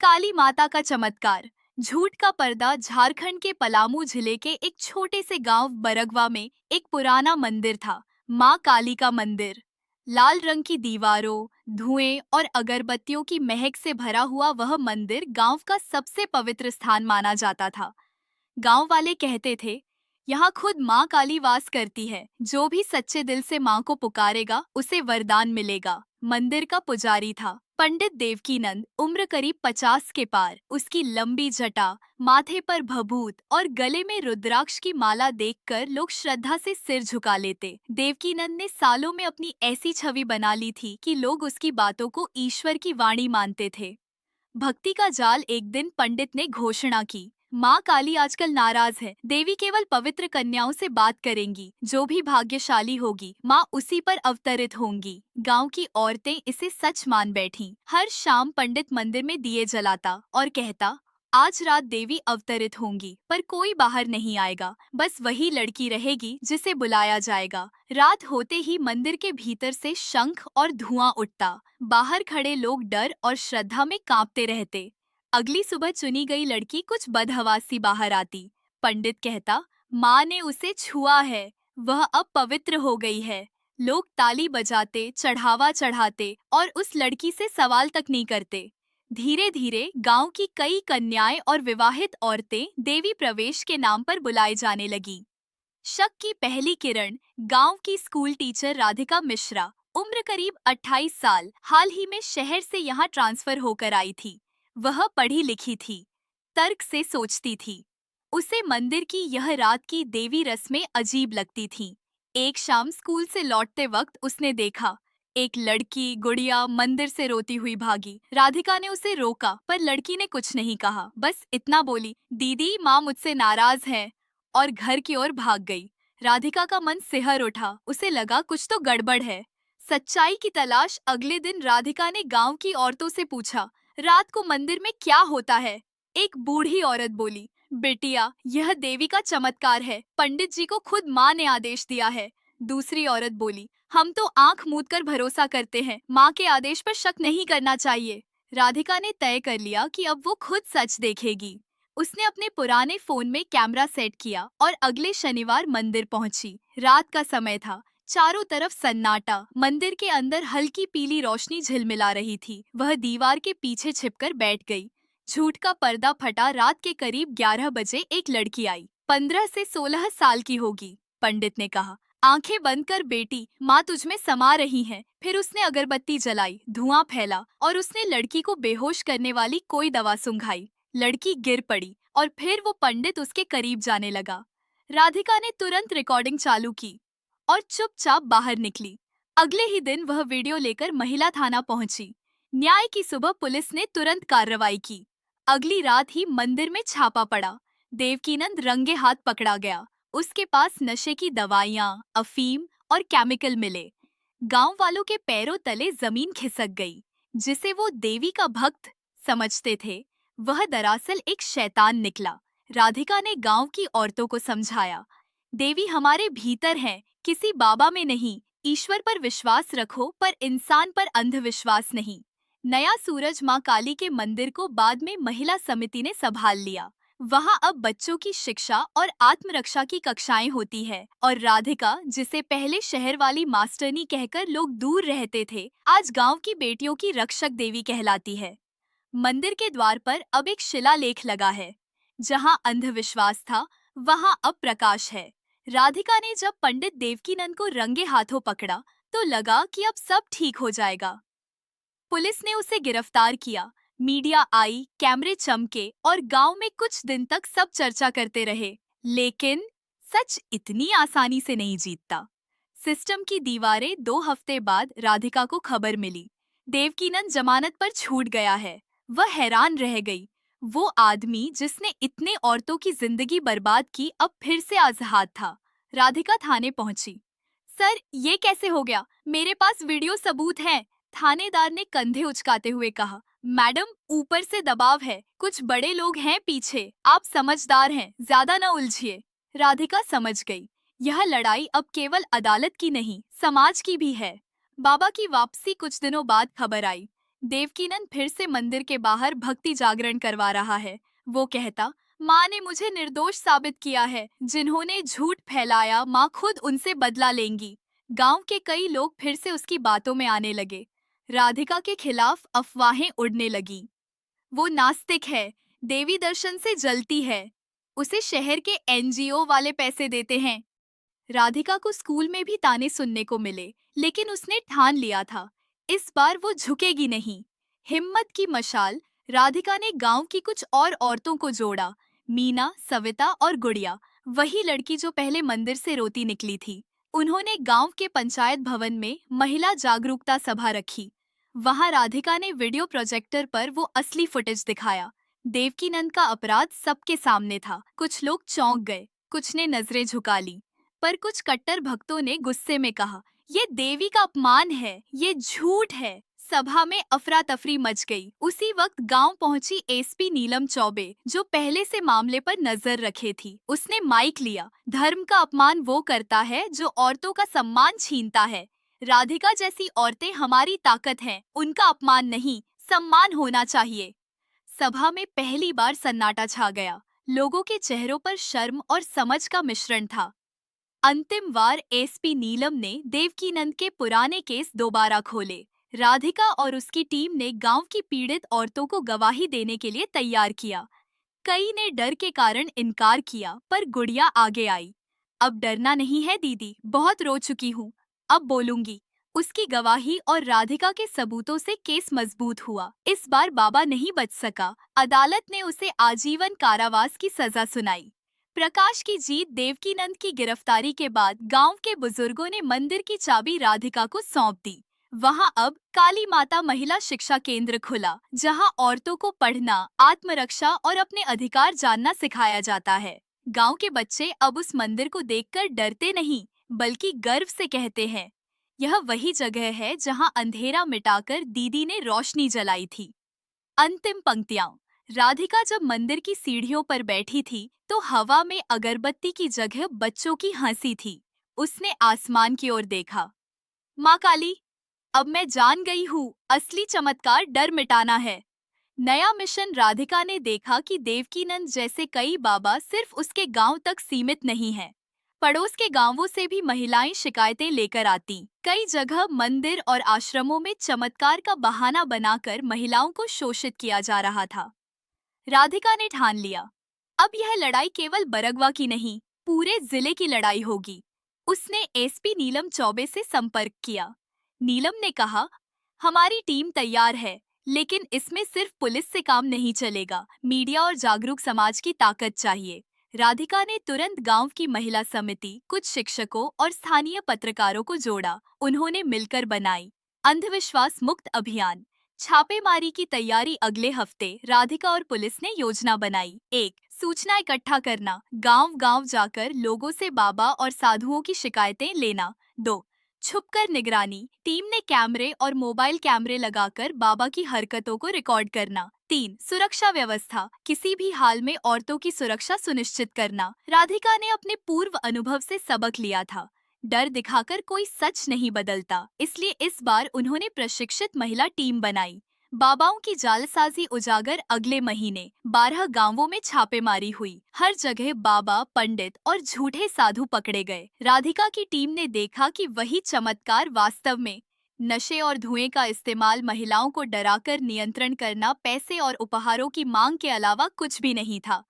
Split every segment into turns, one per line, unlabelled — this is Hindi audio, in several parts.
काली माता का चमत्कार। झूठ का पर्दा। झारखंड के पलामू जिले के एक छोटे से गांव बरगवा में एक पुराना मंदिर था। माँ काली का मंदिर। लाल रंग की दीवारों, धुएं और अगरबत्तियों की महक से भरा हुआ वह मंदिर गांव का सबसे पवित्र स्थान माना जाता था। गांव वाले कहते थे, यहाँ खुद माँ काली वास करती है। जो भी सच्चे दिल से माँ को पुकारेगा उसे वरदान मिलेगा। मंदिर का पुजारी था पंडित देवकीनंद, उम्र करीब 50 के पार। उसकी लंबी जटा, माथे पर भभूत और गले में रुद्राक्ष की माला देखकर लोग श्रद्धा से सिर झुका लेते। देवकीनंद ने सालों में अपनी ऐसी छवि बना ली थी कि लोग उसकी बातों को ईश्वर की वाणी मानते थे। भक्ति का जाल। एक दिन पंडित ने घोषणा की, माँ काली आजकल नाराज है। देवी केवल पवित्र कन्याओं से बात करेंगी। जो भी भाग्यशाली होगी माँ उसी पर अवतरित होंगी। गांव की औरतें इसे सच मान बैठीं। हर शाम पंडित मंदिर में दिए जलाता और कहता, आज रात देवी अवतरित होंगी, पर कोई बाहर नहीं आएगा। बस वही लड़की रहेगी जिसे बुलाया जाएगा। रात होते ही मंदिर के भीतर से शंख और धुआं उठता। बाहर खड़े लोग डर और श्रद्धा में कांपते रहते। अगली सुबह चुनी गई लड़की कुछ बदहवास सी बाहर आती। पंडित कहता, माँ ने उसे छुआ है, वह अब पवित्र हो गई है। लोग ताली बजाते, चढ़ावा चढ़ाते और उस लड़की से सवाल तक नहीं करते। धीरे धीरे गांव की कई कन्याएं और विवाहित औरतें देवी प्रवेश के नाम पर बुलाई जाने लगी। शक की पहली किरण। गांव की स्कूल टीचर राधिका मिश्रा, उम्र करीब 28 साल, हाल ही में शहर से यहाँ ट्रांसफर होकर आई थी। वह पढ़ी लिखी थी, तर्क से सोचती थी। उसे मंदिर की यह रात की देवी रस्में अजीब लगती थीं। एक शाम स्कूल से लौटते वक्त उसने देखा, एक लड़की गुड़िया मंदिर से रोती हुई भागी। राधिका ने उसे रोका, पर लड़की ने कुछ नहीं कहा। बस इतना बोली, दीदी माँ मुझसे नाराज है, और घर की ओर भाग गई। राधिका का मन सिहर उठा। उसे लगा कुछ तो गड़बड़ है। सच्चाई की तलाश। अगले दिन राधिका ने गांव की औरतों से पूछा, रात को मंदिर में क्या होता है? एक बूढ़ी औरत बोली, बेटिया यह देवी का चमत्कार है। पंडित जी को खुद माँ ने आदेश दिया है। दूसरी औरत बोली, हम तो आंख मूंद कर भरोसा करते हैं, माँ के आदेश पर शक नहीं करना चाहिए। राधिका ने तय कर लिया कि अब वो खुद सच देखेगी। उसने अपने पुराने फोन में कैमरा सेट किया और अगले शनिवार मंदिर पहुंची। रात का समय था, चारों तरफ सन्नाटा। मंदिर के अंदर हल्की पीली रोशनी झिलमिला रही थी। वह दीवार के पीछे छिपकर बैठ गई। झूठ का पर्दा फटा। रात के करीब 11 बजे एक लड़की आई। 15 से 16 साल की होगी। पंडित ने कहा, आंखें बंद कर बेटी, माँ तुझमें समा रही है। फिर उसने अगरबत्ती जलाई, धुआं फैला और उसने लड़की को बेहोश करने वाली कोई दवा सुंघाई। लड़की गिर पड़ी और फिर वो पंडित उसके करीब जाने लगा। राधिका ने तुरंत रिकॉर्डिंग चालू की और चुपचाप बाहर निकली। अगले ही दिन वह वीडियो लेकर महिला थाना पहुंची। न्याय की सुबह पुलिस ने तुरंत कार्रवाई की। अगली रात ही मंदिर में छापा पड़ा। देवकीनंद रंगे हाथ पकड़ा गया। उसके पास नशे की दवाइयां, अफीम और केमिकल मिले। गांव वालों के पैरों तले जमीन खिसक गई। जिसे वो देवी का भक्त समझते थे, वह दरअसल एक शैतान निकला। राधिका ने गांव की औरतों को समझाया, देवी हमारे भीतर है, किसी बाबा में नहीं। ईश्वर पर विश्वास रखो, पर इंसान पर अंधविश्वास नहीं। नया सूरज माँ काली के मंदिर को बाद में महिला समिति ने संभाल लिया। वहाँ अब बच्चों की शिक्षा और आत्मरक्षा की कक्षाएं होती है। और राधिका, जिसे पहले शहर वाली मास्टरनी कहकर लोग दूर रहते थे, आज गांव की बेटियों की रक्षक देवी कहलाती है। मंदिर के द्वार पर अब एक शिलालेख लगा है, जहां अंधविश्वास था वहां अब प्रकाश है। राधिका ने जब पंडित देवकीनंद को रंगे हाथों पकड़ा तो लगा कि अब सब ठीक हो जाएगा। पुलिस ने उसे गिरफ्तार किया। मीडिया आई, कैमरे चमके और गांव में कुछ दिन तक सब चर्चा करते रहे। लेकिन सच इतनी आसानी से नहीं जीतता। सिस्टम की दीवारें। 2 हफ्ते बाद राधिका को खबर मिली, देवकीनंद जमानत पर छूट गया है। वह हैरान रह गई। वो आदमी जिसने इतने औरतों की जिंदगी बर्बाद की, अब फिर से आज़ाद था। राधिका थाने पहुंची। सर, ये कैसे हो गया? मेरे पास वीडियो सबूत हैं। थानेदार ने कंधे उचकाते हुए कहा, मैडम ऊपर से दबाव है, कुछ बड़े लोग हैं पीछे। आप समझदार हैं, ज्यादा न उलझिए। राधिका समझ गई, यह लड़ाई अब केवल अदालत की नहीं, समाज की भी है। बाबा की वापसी। कुछ दिनों बाद खबर आई, देवकीनंद फिर से मंदिर के बाहर भक्ति जागरण करवा रहा है। वो कहता, माँ ने मुझे निर्दोष साबित किया है। जिन्होंने झूठ फैलाया, माँ खुद उनसे बदला लेंगी। गांव के कई लोग फिर से उसकी बातों में आने लगे। राधिका के खिलाफ अफवाहें उड़ने लगी। वो नास्तिक है, देवी दर्शन से जलती है, उसे शहर के एनजीओ वाले पैसे देते हैं। राधिका को स्कूल में भी ताने सुनने को मिले, लेकिन उसने ठान लिया था, इस बार वो झुकेगी नहीं। हिम्मत की मशाल। राधिका ने गांव की कुछ और औरतों को जोड़ा। मीना, सविता और गुड़िया, वही लड़की जो पहले मंदिर से रोती निकली थी। उन्होंने गांव के पंचायत भवन में महिला जागरूकता सभा रखी। वहां राधिका ने वीडियो प्रोजेक्टर पर वो असली फुटेज दिखाया। देवकीनंद का अपराध सबके सामने था। कुछ लोग चौंक गए, कुछ ने नजरें झुका ली, पर कुछ कट्टर भक्तों ने गुस्से में कहा, ये देवी का अपमान है, ये झूठ है। सभा में अफरा तफरी मच गई। उसी वक्त गांव पहुंची एसपी नीलम चौबे, जो पहले से मामले पर नजर रखे थी। उसने माइक लिया। धर्म का अपमान वो करता है जो औरतों का सम्मान छीनता है। राधिका जैसी औरतें हमारी ताकत हैं, उनका अपमान नहीं, सम्मान होना चाहिए। सभा में पहली बार सन्नाटा छा गया। लोगों के चेहरों पर शर्म और समझ का मिश्रण था। अंतिम वार एसपी नीलम ने देवकीनंद के पुराने केस दोबारा खोले। राधिका और उसकी टीम ने गांव की पीड़ित औरतों को गवाही देने के लिए तैयार किया। कई ने डर के कारण इनकार किया, पर गुड़िया आगे आई। अब डरना नहीं है दीदी, बहुत रो चुकी हूँ, अब बोलूंगी। उसकी गवाही और राधिका के सबूतों से केस मजबूत हुआ। इस बार बाबा नहीं बच सका। अदालत ने उसे आजीवन कारावास की सजा सुनाई। प्रकाश की जीत। देवकीनंद की गिरफ्तारी के बाद गांव के बुजुर्गों ने मंदिर की चाबी राधिका को सौंप दी। वहां अब काली माता महिला शिक्षा केंद्र खुला, जहां औरतों को पढ़ना, आत्मरक्षा और अपने अधिकार जानना सिखाया जाता है। गांव के बच्चे अब उस मंदिर को देखकर डरते नहीं, बल्कि गर्व से कहते हैं, यह वही जगह है जहां अंधेरा मिटाकर दीदी ने रोशनी जलाई थी। अंतिम पंक्तियां। राधिका जब मंदिर की सीढ़ियों पर बैठी थी, तो हवा में अगरबत्ती की जगह बच्चों की हंसी थी। उसने आसमान की ओर देखा। माँ काली, अब मैं जान गई हूँ, असली चमत्कार डर मिटाना है। नया मिशन। राधिका ने देखा कि देवकीनंद जैसे कई बाबा सिर्फ उसके गांव तक सीमित नहीं हैं। पड़ोस के गांवों से भी महिलाएं शिकायतें लेकर आती। कई जगह मंदिर और आश्रमों में चमत्कार का बहाना बनाकर महिलाओं को शोषित किया जा रहा था। राधिका ने ठान लिया, अब यह लड़ाई केवल बरगवा की नहीं, पूरे जिले की लड़ाई होगी। उसने एसपी नीलम चौबे से संपर्क किया। नीलम ने कहा, हमारी टीम तैयार है, लेकिन इसमें सिर्फ पुलिस से काम नहीं चलेगा, मीडिया और जागरूक समाज की ताकत चाहिए। राधिका ने तुरंत गांव की महिला समिति, कुछ शिक्षकों और स्थानीय पत्रकारों को जोड़ा। उन्होंने मिलकर बनाई अंधविश्वास मुक्त अभियान। छापेमारी की तैयारी। अगले हफ्ते राधिका और पुलिस ने योजना बनाई। 1. सूचना इकट्ठा करना, गांव-गांव जाकर लोगों से बाबा और साधुओं की शिकायतें लेना। 2. छुपकर निगरानी, टीम ने कैमरे और मोबाइल कैमरे लगाकर बाबा की हरकतों को रिकॉर्ड करना। 3. सुरक्षा व्यवस्था, किसी भी हाल में औरतों की सुरक्षा सुनिश्चित करना। राधिका ने अपने पूर्व अनुभव से सबक लिया था, डर दिखाकर कोई सच नहीं बदलता। इसलिए इस बार उन्होंने प्रशिक्षित महिला टीम बनाई। बाबाओं की जालसाजी उजागर। अगले महीने 12 गांवों में छापेमारी हुई। हर जगह बाबा, पंडित और झूठे साधु पकड़े गए। राधिका की टीम ने देखा कि वही चमत्कार वास्तव में नशे और धुएं का इस्तेमाल, महिलाओं को डराकर नियंत्रण करना, पैसे और उपहारों की मांग के अलावा कुछ भी नहीं था।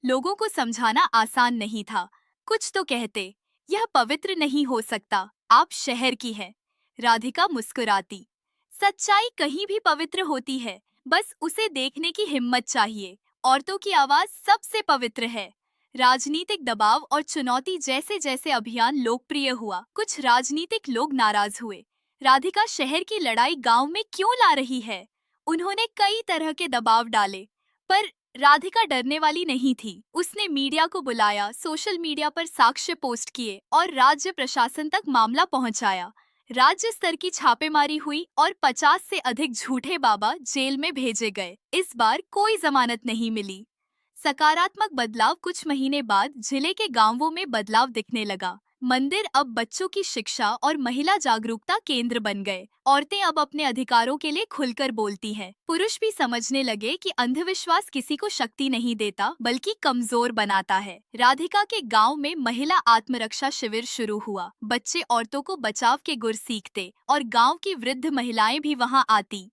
लोगों को समझाना आसान नहीं था। कुछ तो कहते, यह पवित्र नहीं हो सकता, आप शहर की है। राधिका मुस्कुराती, सच्चाई कहीं भी पवित्र होती है, बस उसे देखने की हिम्मत चाहिए। औरतों की आवाज सबसे पवित्र है। राजनीतिक दबाव और चुनौती। जैसे जैसे अभियान लोकप्रिय हुआ, कुछ राजनीतिक लोग नाराज हुए। राधिका शहर की लड़ाई गांव में क्यों ला रही है? उन्होंने कई तरह के दबाव डाले, पर राधिका डरने वाली नहीं थी। उसने मीडिया को बुलाया, सोशल मीडिया पर साक्ष्य पोस्ट किए और राज्य प्रशासन तक मामला पहुंचाया। राज्य स्तर की छापेमारी हुई और 50 से अधिक झूठे बाबा जेल में भेजे गए। इस बार कोई जमानत नहीं मिली। सकारात्मक बदलाव। कुछ महीने बाद जिले के गांवों में बदलाव दिखने लगा। मंदिर अब बच्चों की शिक्षा और महिला जागरूकता केंद्र बन गए। औरतें अब अपने अधिकारों के लिए खुलकर बोलती हैं। पुरुष भी समझने लगे कि अंधविश्वास किसी को शक्ति नहीं देता बल्कि कमजोर बनाता है। राधिका के गांव में महिला आत्मरक्षा शिविर शुरू हुआ। बच्चे औरतों को बचाव के गुर सीखते और गांव की वृद्ध महिलाएं भी वहां आती।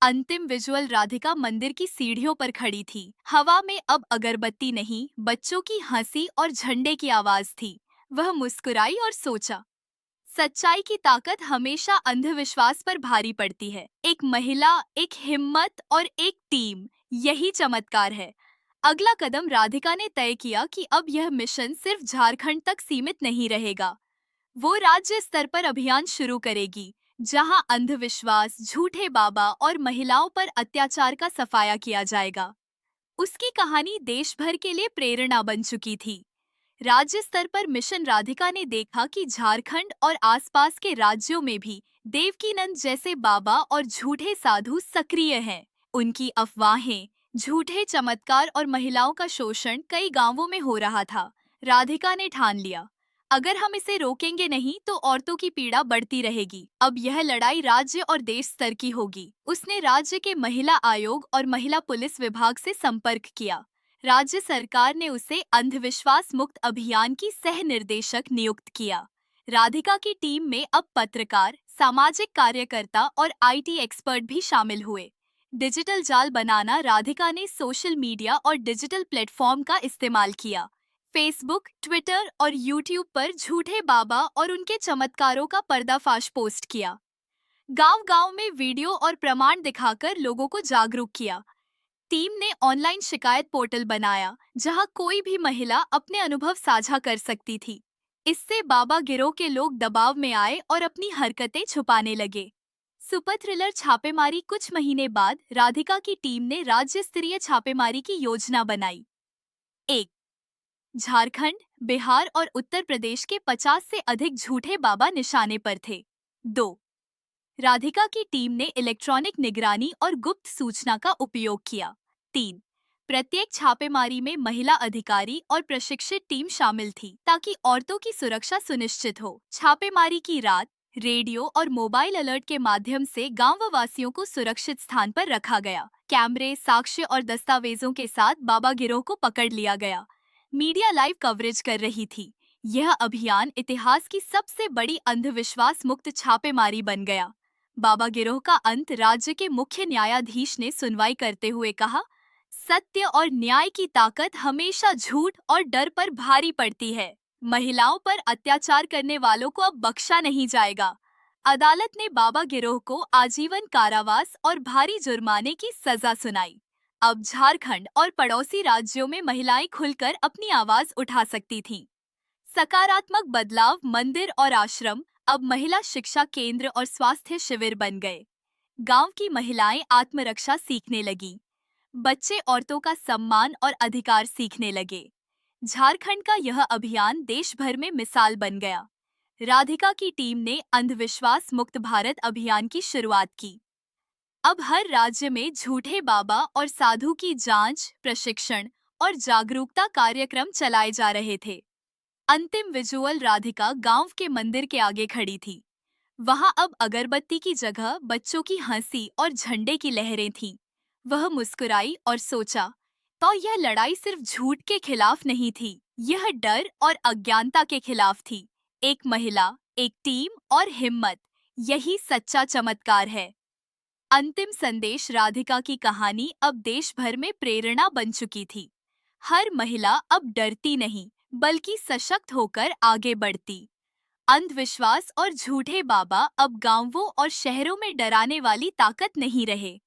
अंतिम विजुअल राधिका मंदिर की सीढ़ियों पर खड़ी थी। हवा में अब अगरबत्ती नहीं, बच्चों की हंसी और झंडे की आवाज थी। वह मुस्कुराई और सोचा, सच्चाई की ताकत हमेशा अंधविश्वास पर भारी पड़ती है। एक महिला, एक हिम्मत और एक टीम, यही चमत्कार है। अगला कदम राधिका ने तय किया कि अब यह मिशन सिर्फ झारखंड तक सीमित नहीं रहेगा। वो राज्य स्तर पर अभियान शुरू करेगी, जहां अंधविश्वास, झूठे बाबा और महिलाओं पर अत्याचार का सफाया किया जाएगा। उसकी कहानी देश भर के लिए प्रेरणा बन चुकी थी। राज्य स्तर पर मिशन राधिका ने देखा कि झारखंड और आसपास के राज्यों में भी देवकीनंद जैसे बाबा और झूठे साधु सक्रिय हैं। उनकी अफवाहें, झूठे चमत्कार और महिलाओं का शोषण कई गांवों में हो रहा था। राधिका ने ठान लिया, अगर हम इसे रोकेंगे नहीं तो औरतों की पीड़ा बढ़ती रहेगी। अब यह लड़ाई राज्य और देश स्तर की होगी। उसने राज्य के महिला आयोग और महिला पुलिस विभाग से संपर्क किया। राज्य सरकार ने उसे अंधविश्वास मुक्त अभियान की सह निर्देशक नियुक्त किया। राधिका की टीम में अब पत्रकार, सामाजिक कार्यकर्ता और आईटी एक्सपर्ट भी शामिल हुए। डिजिटल जाल बनाना राधिका ने सोशल मीडिया और डिजिटल प्लेटफॉर्म का इस्तेमाल किया। फेसबुक, ट्विटर और यूट्यूब पर झूठे बाबा और उनके चमत्कारों का पर्दाफाश पोस्ट किया। गांव-गांव में वीडियो और प्रमाण दिखाकर लोगों को जागरूक किया। टीम ने ऑनलाइन शिकायत पोर्टल बनाया, जहां कोई भी महिला अपने अनुभव साझा कर सकती थी। इससे बाबा गिरोह के लोग दबाव में आए और अपनी हरकतें छुपाने लगे। सुपर थ्रिलर छापेमारी कुछ महीने बाद राधिका की टीम ने राज्य स्तरीय छापेमारी की योजना बनाई। 1. झारखंड, बिहार और उत्तर प्रदेश के 50 से अधिक झूठे बाबा निशाने पर थे। 2. राधिका की टीम ने इलेक्ट्रॉनिक निगरानी और गुप्त सूचना का उपयोग किया। 3. प्रत्येक छापेमारी में महिला अधिकारी और प्रशिक्षित टीम शामिल थी ताकि औरतों की सुरक्षा सुनिश्चित हो। छापेमारी की रात रेडियो और मोबाइल अलर्ट के माध्यम से गांव वासियों को सुरक्षित स्थान पर रखा गया। कैमरे, साक्ष्य और दस्तावेजों के साथ बाबा गिरोह को पकड़ लिया गया। मीडिया लाइव कवरेज कर रही थी। यह अभियान इतिहास की सबसे बड़ी अंधविश्वास मुक्त छापेमारी बन गया। बाबा गिरोह का अंत राज्य के मुख्य न्यायाधीश ने सुनवाई करते हुए कहा, सत्य और न्याय की ताकत हमेशा झूठ और डर पर भारी पड़ती है। महिलाओं पर अत्याचार करने वालों को अब बख्शा नहीं जाएगा। अदालत ने बाबा गिरोह को आजीवन कारावास और भारी जुर्माने की सजा सुनाई। अब झारखंड और पड़ोसी राज्यों में महिलाएं खुलकर अपनी आवाज उठा सकती थीं। सकारात्मक बदलाव, मंदिर और आश्रम अब महिला शिक्षा केंद्र और स्वास्थ्य शिविर बन गए। गांव की महिलाएं आत्मरक्षा सीखने लगी। बच्चे औरतों का सम्मान और अधिकार सीखने लगे। झारखंड का यह अभियान देश भर में मिसाल बन गया। राधिका की टीम ने अंधविश्वास मुक्त भारत अभियान की शुरुआत की। अब हर राज्य में झूठे बाबा और साधु की जांच, प्रशिक्षण और जागरूकता कार्यक्रम चलाए जा रहे थे। अंतिम विजुअल राधिका गांव के मंदिर के आगे खड़ी थी। वहां अब अगरबत्ती की जगह बच्चों की हंसी और झंडे की लहरें थीं। वह मुस्कुराई और सोचा, तो यह लड़ाई सिर्फ झूठ के खिलाफ नहीं थी, यह डर और अज्ञानता के खिलाफ थी। एक महिला, एक टीम और हिम्मत, यही सच्चा चमत्कार है। अंतिम संदेश राधिका की कहानी अब देश भर में प्रेरणा बन चुकी थी। हर महिला अब डरती नहीं, बल्कि सशक्त होकर आगे बढ़ती। अंधविश्वास और झूठे बाबा अब गांवों और शहरों में डराने वाली ताकत नहीं रहे।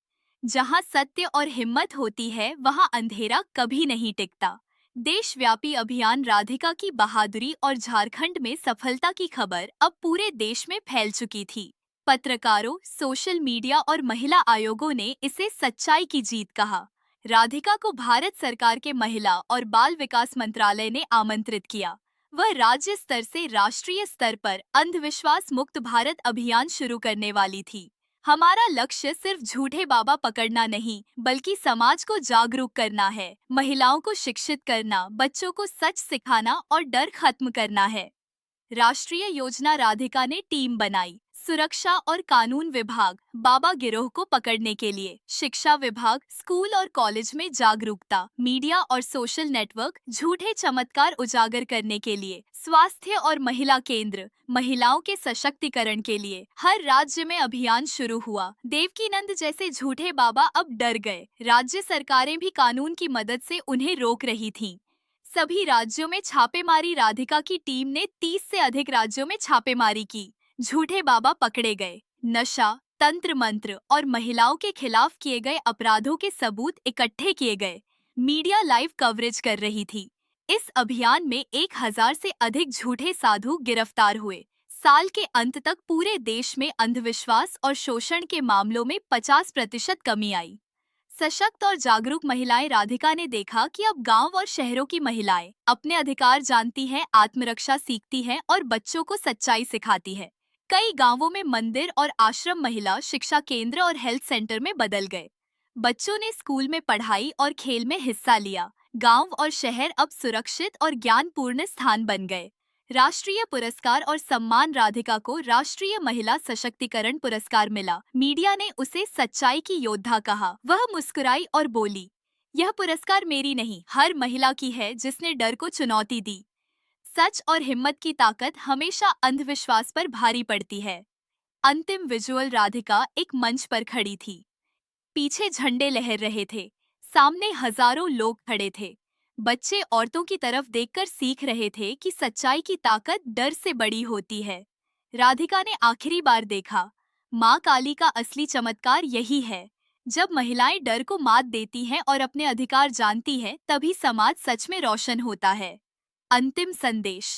जहां सत्य और हिम्मत होती है, वहां अंधेरा कभी नहीं टिकता। देशव्यापी अभियान राधिका की बहादुरी और झारखंड में सफलता की खबर अब पूरे देश में फैल चुकी थी। पत्रकारों, सोशल मीडिया और महिला आयोगों ने इसे सच्चाई की जीत कहा। राधिका को भारत सरकार के महिला और बाल विकास मंत्रालय ने आमंत्रित किया। वह राज्य स्तर से राष्ट्रीय स्तर पर अंधविश्वास मुक्त भारत अभियान शुरू करने वाली थी। हमारा लक्ष्य सिर्फ झूठे बाबा पकड़ना नहीं, बल्कि समाज को जागरूक करना है, महिलाओं को शिक्षित करना, बच्चों को सच सिखाना और डर खत्म करना है। राष्ट्रीय योजना राधिका ने टीम बनाई। सुरक्षा और कानून विभाग बाबा गिरोह को पकड़ने के लिए, शिक्षा विभाग स्कूल और कॉलेज में जागरूकता, मीडिया और सोशल नेटवर्क झूठे चमत्कार उजागर करने के लिए, स्वास्थ्य और महिला केंद्र महिलाओं के सशक्तिकरण के लिए। हर राज्य में अभियान शुरू हुआ। देवकीनंद जैसे झूठे बाबा अब डर गए। राज्य सरकारें भी कानून की मदद से उन्हें रोक रही थीं। सभी राज्यों में छापेमारी। राधिका की टीम ने 30 से अधिक राज्यों में छापेमारी की। झूठे बाबा पकड़े गए। नशा, तंत्र मंत्र और महिलाओं के खिलाफ किए गए अपराधों के सबूत इकट्ठे किए गए। मीडिया लाइव कवरेज कर रही थी। इस अभियान में 1000 से अधिक झूठे साधु गिरफ्तार हुए। साल के अंत तक पूरे देश में अंधविश्वास और शोषण के मामलों में 50% कमी आई। सशक्त और जागरूक महिलाएं। राधिका ने देखा कि अब गांव और शहरों की महिलाएं अपने अधिकार जानती हैं, आत्मरक्षा सीखती हैं और बच्चों को सच्चाई सिखाती है। कई गांवों में मंदिर और आश्रम महिला शिक्षा केंद्र और हेल्थ सेंटर में बदल गए। बच्चों ने स्कूल में पढ़ाई और खेल में हिस्सा लिया। गांव और शहर अब सुरक्षित और ज्ञानपूर्ण स्थान बन गए। राष्ट्रीय पुरस्कार और सम्मान। राधिका को राष्ट्रीय महिला सशक्तिकरण पुरस्कार मिला। मीडिया ने उसे सच्चाई की योद्धा कहा। वह मुस्कुराई और बोली, यह पुरस्कार मेरी नहीं, हर महिला की है जिसने डर को चुनौती दी। सच और हिम्मत की ताकत हमेशा अंधविश्वास पर भारी पड़ती है। अंतिम विजुअल। राधिका एक मंच पर खड़ी थी। पीछे झंडे लहर रहे थे। सामने हजारों लोग खड़े थे। बच्चे औरतों की तरफ देखकर सीख रहे थे कि सच्चाई की ताकत डर से बड़ी होती है। राधिका ने आखिरी बार देखा। माँ काली का असली चमत्कार यही है। जब महिलाएं डर को मात देती हैं और अपने अधिकार जानती हैं, तभी समाज सच में रोशन होता है। अंतिम संदेश।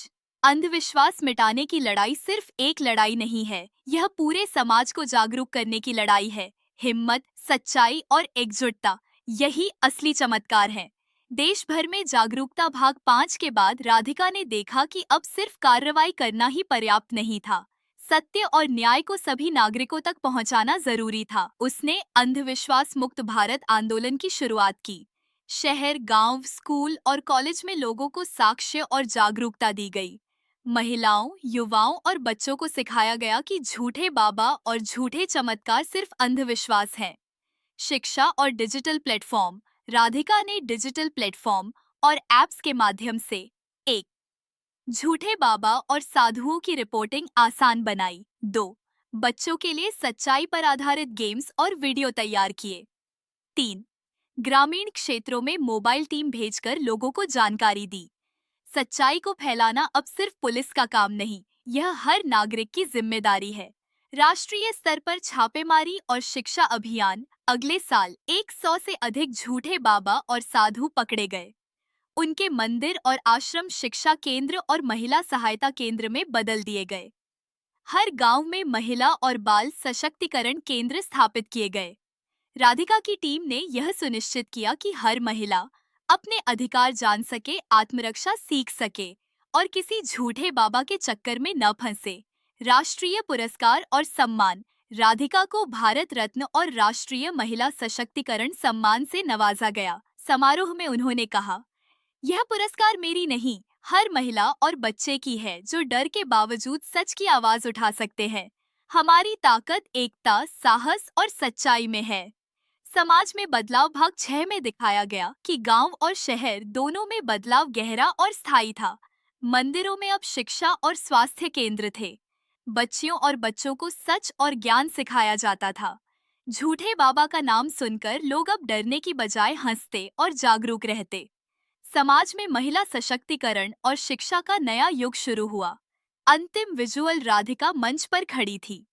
अंधविश्वास मिटाने की लड़ाई सिर्फ एक लड़ाई नहीं है, यह पूरे समाज को जागरूक करने की लड़ाई है। हिम्मत, सच्चाई और एकजुटता, यही असली चमत्कार है। देश भर में जागरूकता भाग 5 के बाद राधिका ने देखा कि अब सिर्फ कार्रवाई करना ही पर्याप्त नहीं था। सत्य और न्याय को सभी नागरिकों तक पहुंचाना जरूरी था। उसने अंधविश्वास मुक्त भारत आंदोलन की शुरुआत की। शहर, गांव, स्कूल और कॉलेज में लोगों को साक्ष्य और जागरूकता दी गई। महिलाओं, युवाओं और बच्चों को सिखाया गया कि झूठे बाबा और झूठे चमत्कार सिर्फ अंधविश्वास हैं। शिक्षा और डिजिटल प्लेटफॉर्म। राधिका ने डिजिटल प्लेटफॉर्म और एप्स के माध्यम से एक, झूठे बाबा और साधुओं की रिपोर्टिंग आसान बनाई। 2, बच्चों के लिए सच्चाई पर आधारित गेम्स और वीडियो तैयार किए। 3, ग्रामीण क्षेत्रों में मोबाइल टीम भेजकर लोगों को जानकारी दी। सच्चाई को फैलाना अब सिर्फ पुलिस का काम नहीं, यह हर नागरिक की जिम्मेदारी है। राष्ट्रीय स्तर पर छापेमारी और शिक्षा अभियान। अगले साल 100 से अधिक झूठे बाबा और साधु पकड़े गए। उनके मंदिर और आश्रम शिक्षा केंद्र और महिला सहायता केंद्र में बदल दिए गए। हर गांव में महिला और बाल सशक्तिकरण केंद्र स्थापित किए गए। राधिका की टीम ने यह सुनिश्चित किया कि हर महिला अपने अधिकार जान सके, आत्मरक्षा सीख सके और किसी झूठे बाबा के चक्कर में न फंसे। राष्ट्रीय पुरस्कार और सम्मान। राधिका को भारत रत्न और राष्ट्रीय महिला सशक्तिकरण सम्मान से नवाजा गया। समारोह में उन्होंने कहा, यह पुरस्कार मेरी नहीं, हर महिला और बच्चे की है जो डर के बावजूद सच की आवाज उठा सकते हैं। हमारी ताकत एकता, साहस और सच्चाई में है। समाज में बदलाव भाग 6 में दिखाया गया कि गांव और शहर दोनों में बदलाव गहरा और स्थायी था। मंदिरों में अब शिक्षा और स्वास्थ्य केंद्र थे। बच्चियों और बच्चों को सच और ज्ञान सिखाया जाता था। झूठे बाबा का नाम सुनकर लोग अब डरने की बजाय हंसते और जागरूक रहते। समाज में महिला सशक्तिकरण और शिक्षा का नया युग शुरू हुआ। अंतिम विजुअल। राधिका मंच पर खड़ी थी।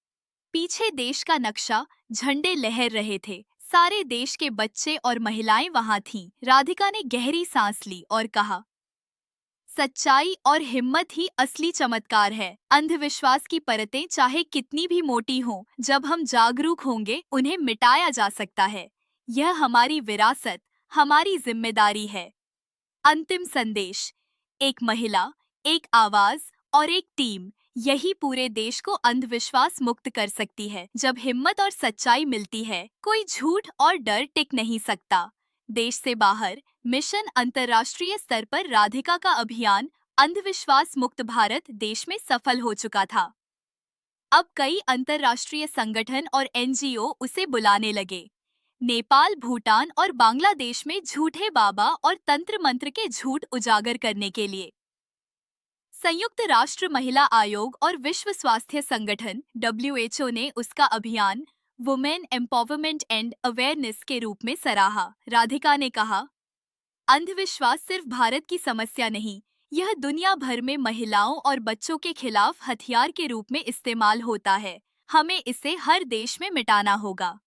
पीछे देश का नक्शा, झंडे लहर रहे थे। सारे देश के बच्चे और महिलाएं वहां थीं। राधिका ने गहरी सांस ली और कहा, सच्चाई और हिम्मत ही असली चमत्कार है। अंधविश्वास की परतें चाहे कितनी भी मोटी हों, जब हम जागरूक होंगे उन्हें मिटाया जा सकता है। यह हमारी विरासत, हमारी जिम्मेदारी है। अंतिम संदेश। एक महिला, एक आवाज और एक टीम, यही पूरे देश को अंधविश्वास मुक्त कर सकती है। जब हिम्मत और सच्चाई मिलती है, कोई झूठ और डर टिक नहीं सकता। देश से बाहर मिशन। अंतर्राष्ट्रीय स्तर पर राधिका का अभियान अंधविश्वास मुक्त भारत देश में सफल हो चुका था। अब कई अंतर्राष्ट्रीय संगठन और एनजीओ उसे बुलाने लगे। नेपाल, भूटान और बांग्लादेश में झूठे बाबा और तंत्र मंत्र के झूठ उजागर करने के लिए संयुक्त राष्ट्र महिला आयोग और विश्व स्वास्थ्य संगठन (डब्ल्यूएचओ) ने उसका अभियान वुमेन एम्पावरमेंट एंड अवेयरनेस के रूप में सराहा। राधिका ने कहा, अंधविश्वास सिर्फ भारत की समस्या नहीं, यह दुनिया भर में महिलाओं और बच्चों के खिलाफ हथियार के रूप में इस्तेमाल होता है। हमें इसे हर देश में मिटाना होगा।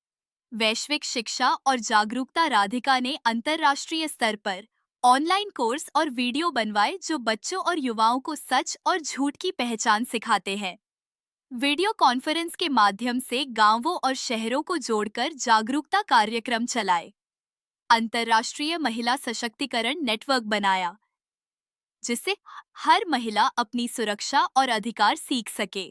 वैश्विक शिक्षा और जागरूकता। राधिका ने अंतर्राष्ट्रीय स्तर पर ऑनलाइन कोर्स और वीडियो बनवाए जो बच्चों और युवाओं को सच और झूठ की पहचान सिखाते हैं। वीडियो कॉन्फ्रेंस के माध्यम से गांवों और शहरों को जोड़कर जागरूकता कार्यक्रम चलाए। अंतर्राष्ट्रीय महिला सशक्तिकरण नेटवर्क बनाया जिससे हर महिला अपनी सुरक्षा और अधिकार सीख सके।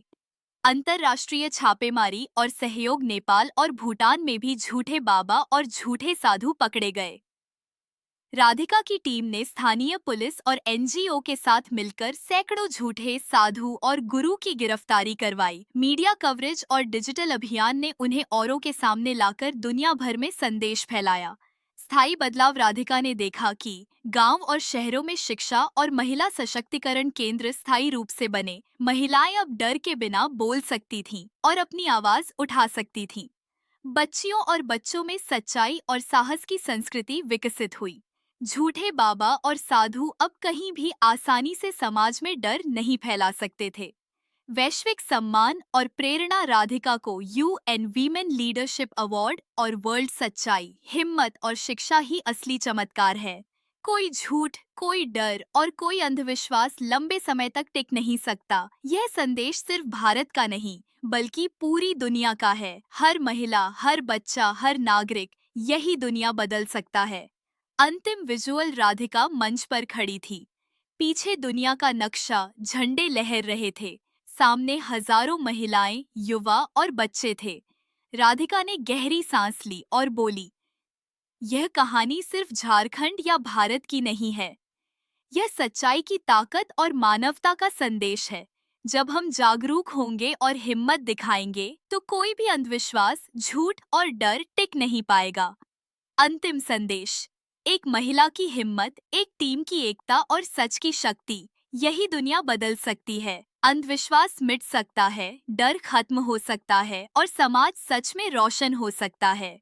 अंतर्राष्ट्रीय छापेमारी और सहयोग। नेपाल और भूटान में भी झूठे बाबा और झूठे साधु पकड़े गए। राधिका की टीम ने स्थानीय पुलिस और एनजीओ के साथ मिलकर सैकड़ों झूठे साधु और गुरु की गिरफ्तारी करवाई। मीडिया कवरेज और डिजिटल अभियान ने उन्हें औरों के सामने लाकर दुनिया भर में संदेश फैलाया। स्थायी बदलाव। राधिका ने देखा कि गांव और शहरों में शिक्षा और महिला सशक्तिकरण केंद्र स्थायी रूप से बने। महिलाएं अब डर के बिना बोल सकती थीं और अपनी आवाज उठा सकती थीं। बच्चियों और बच्चों में सच्चाई और साहस की संस्कृति विकसित हुई। झूठे बाबा और साधु अब कहीं भी आसानी से समाज में डर नहीं फैला सकते थे। वैश्विक सम्मान और प्रेरणा। राधिका को यूएन वीमेन लीडरशिप अवार्ड और वर्ल्ड सच्चाई, हिम्मत और शिक्षा ही असली चमत्कार है। कोई झूठ, कोई डर और कोई अंधविश्वास लंबे समय तक टिक नहीं सकता। यह संदेश सिर्फ भारत का नहीं बल्कि पूरी दुनिया का है। हर महिला, हर बच्चा, हर नागरिक, यही दुनिया बदल सकता है। अंतिम विजुअल। राधिका मंच पर खड़ी थी। पीछे दुनिया का नक्शा, झंडे लहर रहे थे। सामने हजारों महिलाएं, युवा और बच्चे थे। राधिका ने गहरी सांस ली और बोली, यह कहानी सिर्फ झारखंड या भारत की नहीं है। यह सच्चाई की ताकत और मानवता का संदेश है। जब हम जागरूक होंगे और हिम्मत दिखाएंगे तो कोई भी अंधविश्वास, झूठ और डर टिक नहीं पाएगा। अंतिम संदेश। एक महिला की हिम्मत, एक टीम की एकता और सच की शक्ति, यही दुनिया बदल सकती है। अंधविश्वास मिट सकता है, डर खत्म हो सकता है और समाज सच में रोशन हो सकता है।